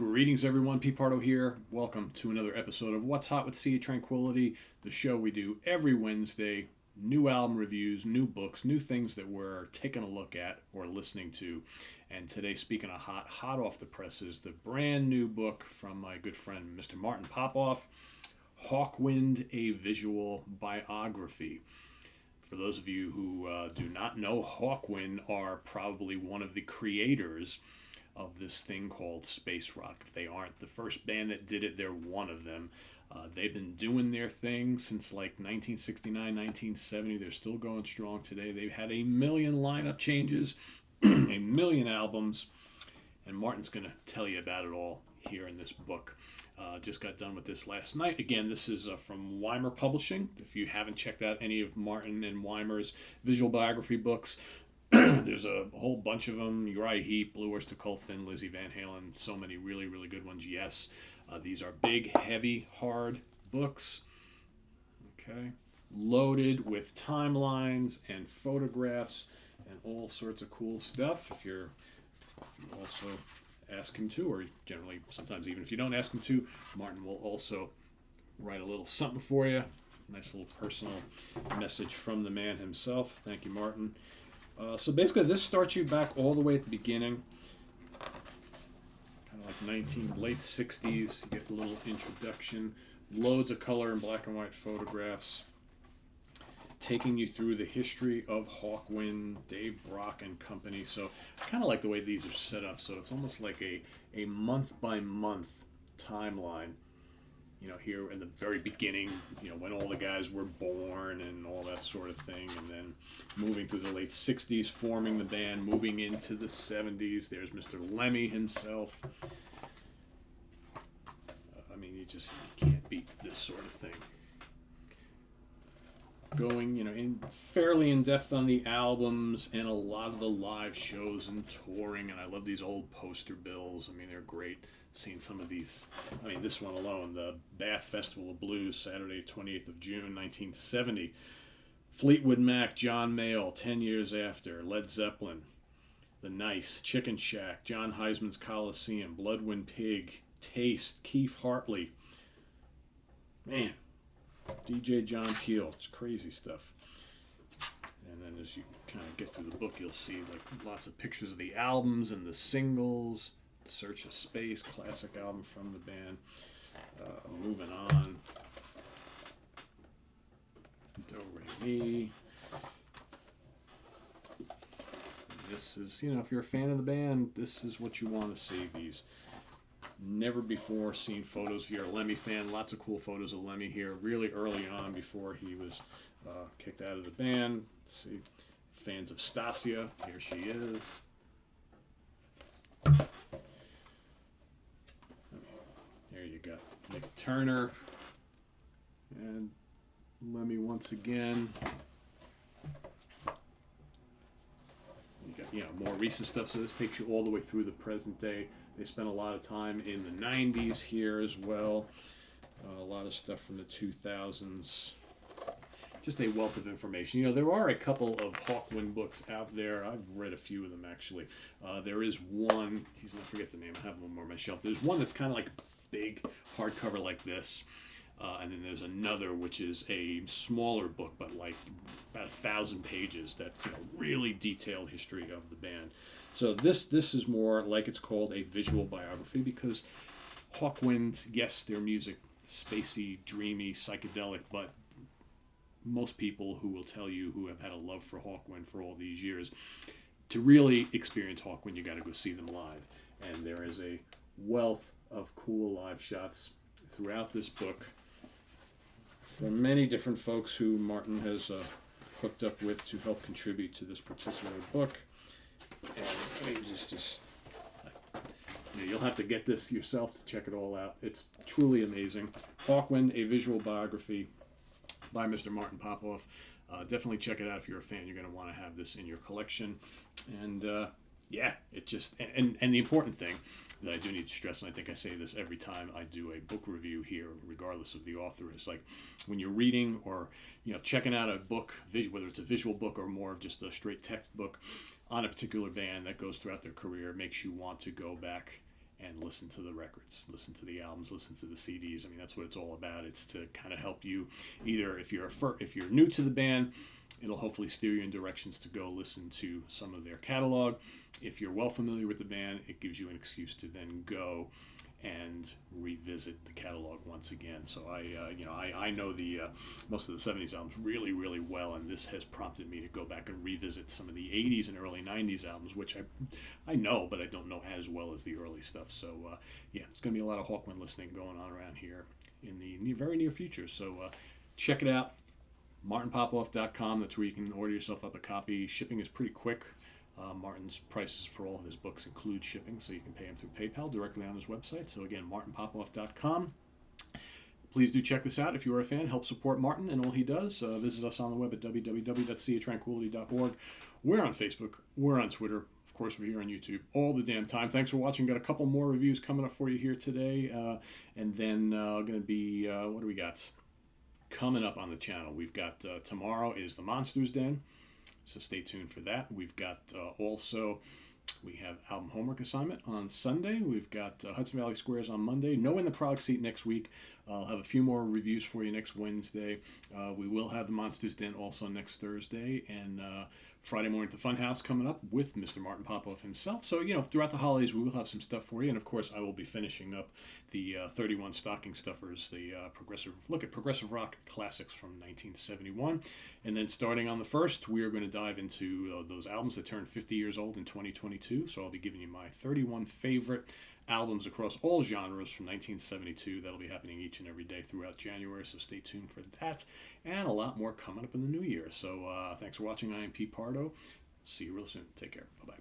Greetings, everyone. Pete Pardo here. Welcome to another episode of What's Hot with Sea of Tranquility, the show we do every Wednesday. New album reviews, new books, new things that we're taking a look at or listening to. And today, speaking of hot off the presses, the brand new book from my good friend, Mr. Martin Popoff, Hawkwind A Visual Biography. For those of you who do not know, Hawkwind are probably one of the creators of this thing called space rock. If they aren't the first band that did it, they're one of them. They've been doing their thing since like 1969, 1970. They're still going strong today. They've had a million lineup changes, a million albums, and Martin's going to tell you about it all here in this book. Just got done with this last night. Again, this is from Weimer Publishing. If you haven't checked out any of Martin and Weimer's visual biography books, there's a whole bunch of them. Uriah Heep, Blue Oyster Cult, Thin Lizzy, Van Halen, so many really, really good ones. Yes, these are big, heavy, hard books. Okay, loaded with timelines and photographs and all sorts of cool stuff. If you also ask him to, or generally, sometimes even if you don't ask him to, Martin will also write a little something for you. Nice little personal message from the man himself. Thank you, Martin. So basically, this starts you back all the way at the beginning, kind of like late 60s. You get a little introduction, loads of color and black and white photographs, taking you through the history of Hawkwind, Dave Brock and company. So I kind of like the way these are set up. So it's almost like a month-by-month timeline. You know, here in the very beginning, you know, when all the guys were born and all that sort of thing, and then moving through the late 60s, forming the band, moving into the 70s. There's Mr. Lemmy himself. I mean, you can't beat this sort of thing. Going, you know, fairly in depth on the albums and a lot of the live shows and touring, and I love these old poster bills. I mean, they're great. Seen some of these. I mean, this one alone, the Bath Festival of Blues, Saturday, 28th of June, 1970. Fleetwood Mac, John Mayall, 10 years after. Led Zeppelin, The Nice, Chicken Shack, John Heisman's Coliseum, Bloodwind Pig, Taste, Keith Hartley. Man, DJ John Peel. It's crazy stuff. And then as you kind of get through the book, you'll see like lots of pictures of the albums and the singles. Search of Space, classic album from the band. Moving on. Do Re Mi. This is, you know, if you're a fan of the band, this is what you want to see. These never before seen photos. If you're a Lemmy fan, lots of cool photos of Lemmy here, really early on before he was kicked out of the band. Let's see. Fans of Stasia, here she is. There you go. Mick Turner and Lemmy once again. You got, you know, more recent stuff. So this takes you all the way through the present day. They spent a lot of time in the 90s here as well. A lot of stuff from the 2000s. Just a wealth of information. You know, there are a couple of Hawkwind books out there. I've read a few of them, actually. There is one, geez, I forget the name. I have one more on my shelf. There's one that's kind of like big hardcover like this. And then there's another, which is a smaller book, but like about 1,000 pages that, you know, really detailed history of the band. So this is more like it's called a visual biography because Hawkwind, yes, their music, spacey, dreamy, psychedelic, but most people who will tell you who have had a love for Hawkwind for all these years, to really experience Hawkwind, you got to go see them live. And there is a wealth of cool live shots throughout this book from many different folks who Martin has hooked up with to help contribute to this particular book. And I mean, just you know, you'll have to get this yourself to check it all out. It's truly amazing. Hawkwind, A Visual Biography by Mr. Martin Popoff. Definitely check it out if you're a fan. You're going to want to have this in your collection. And yeah, it just, and the important thing that I do need to stress, and I think I say this every time I do a book review here, regardless of the author, is like when you're reading or, you know, checking out a book, whether it's a visual book or more of just a straight text book on a particular band that goes throughout their career, makes you want to go back and listen to the records, listen to the albums, listen to the CDs. I mean, that's what it's all about. It's to kind of help you, either if you're new to the band, it'll hopefully steer you in directions to go listen to some of their catalog. If you're well familiar with the band, it gives you an excuse to then go and revisit the catalog once again. So I know the most of the 70s albums really, really well, and this has prompted me to go back and revisit some of the 80s and early 90s albums, which I know, but I don't know as well as the early stuff. So it's going to be a lot of Hawkwind listening going on around here in the very near future. So check it out. martinpopoff.com. That's where you can order yourself up a copy. Shipping is pretty quick. Martin's prices for all of his books include shipping, so you can pay him through PayPal directly on his website. So again, martinpopoff.com. Please do check this out if you are a fan. Help support Martin and all he does. Visit us on the web at www.seatranquility.org. We're on Facebook. We're on Twitter. Of course, we're here on YouTube all the damn time. Thanks for watching. Got a couple more reviews coming up for you here today. And then going to be, what do we got coming up on the channel? We've got tomorrow is the Monsters Den. So stay tuned for that. We've got we have album homework assignment on Sunday. We've got Hudson Valley Squares on Monday. No In the Product Seat next week. I'll have a few more reviews for you next Wednesday. We will have the Monsters Den also next Thursday. And Friday morning at the Funhouse coming up with Mr. Martin Popoff himself. So, throughout the holidays, we will have some stuff for you. And, of course, I will be finishing up the 31 Stocking Stuffers, the progressive rock classics from 1971. And then starting on the 1st, we are going to dive into those albums that turned 50 years old in 2022. So I'll be giving you my 31 favorite albums across all genres from 1972. That'll be happening each and every day throughout January, so stay tuned for that. And a lot more coming up in the new year. So thanks for watching. I am Pete Pardo. See you real soon. Take care. Bye-bye.